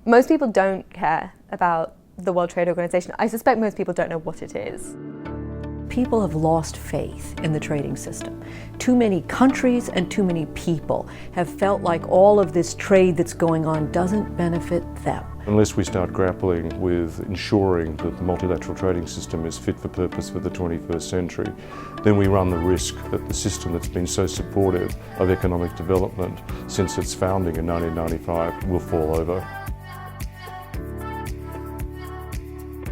Most people don't care about the World Trade Organization. I suspect most people don't know what it is. People have lost faith in the trading system. Too many countries and too many people have felt like all of this trade that's going on doesn't benefit them. Unless we start grappling with ensuring that the multilateral trading system is fit for purpose for the 21st century, then we run the risk that the system that's been so supportive of economic development since its founding in 1995 will fall over.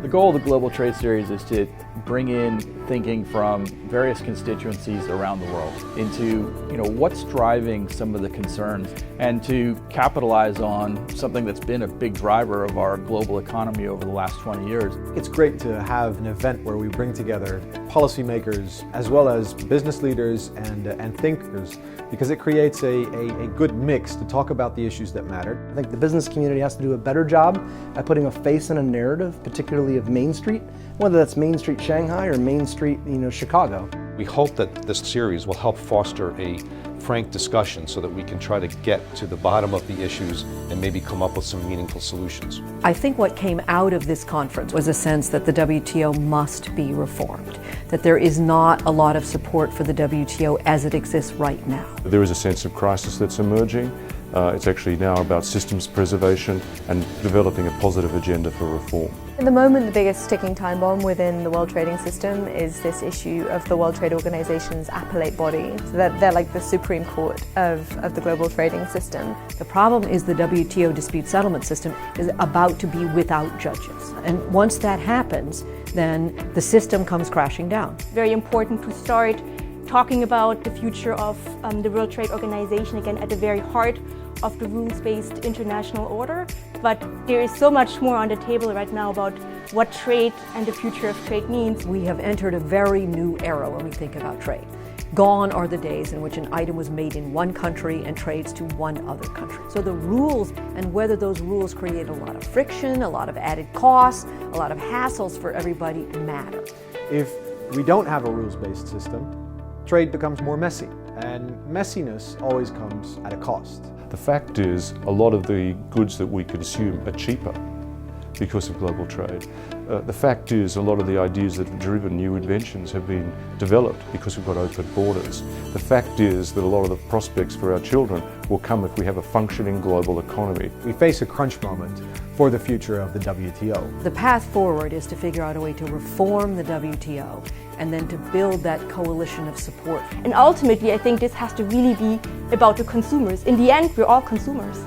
The goal of the Global Trade Series is to bring in thinking from various constituencies around the world into what's driving some of the concerns and to capitalize on something that's been a big driver of our global economy over the last 20 years. It's great to have an event where we bring together policymakers as well as business leaders and thinkers, because it creates a good mix to talk about the issues that matter. I think the business community has to do a better job at putting a face and a narrative, particularly of Main Street, whether that's Main Street Shanghai or Main Street, Chicago. We hope that this series will help foster a frank discussion so that we can try to get to the bottom of the issues and maybe come up with some meaningful solutions. I think what came out of this conference was a sense that the WTO must be reformed, that there is not a lot of support for the WTO as it exists right now. There is a sense of crisis that's emerging. It's actually now about systems preservation and developing a positive agenda for reform. At the moment, the biggest ticking time bomb within the world trading system is this issue of the World Trade Organization's appellate body. So that they're like the Supreme Court of the global trading system. The problem is the WTO dispute settlement system is about to be without judges. And once that happens, then the system comes crashing down. Very important to start talking about the future of the World Trade Organization, again at the very heart of the rules-based international order. But there is so much more on the table right now about what trade and the future of trade means. We have entered a very new era when we think about trade. Gone are the days in which an item was made in one country and trades to one other country. So the rules and whether those rules create a lot of friction, a lot of added costs, a lot of hassles for everybody matter. If we don't have a rules-based system, trade becomes more messy, and messiness always comes at a cost. The fact is, a lot of the goods that we consume are cheaper because of global trade. The fact is, a lot of the ideas that have driven new inventions have been developed because we've got open borders. The fact is that a lot of the prospects for our children will come if we have a functioning global economy. We face a crunch moment for the future of the WTO. The path forward is to figure out a way to reform the WTO and then to build that coalition of support. And ultimately, I think this has to really be about the consumers. In the end, we're all consumers.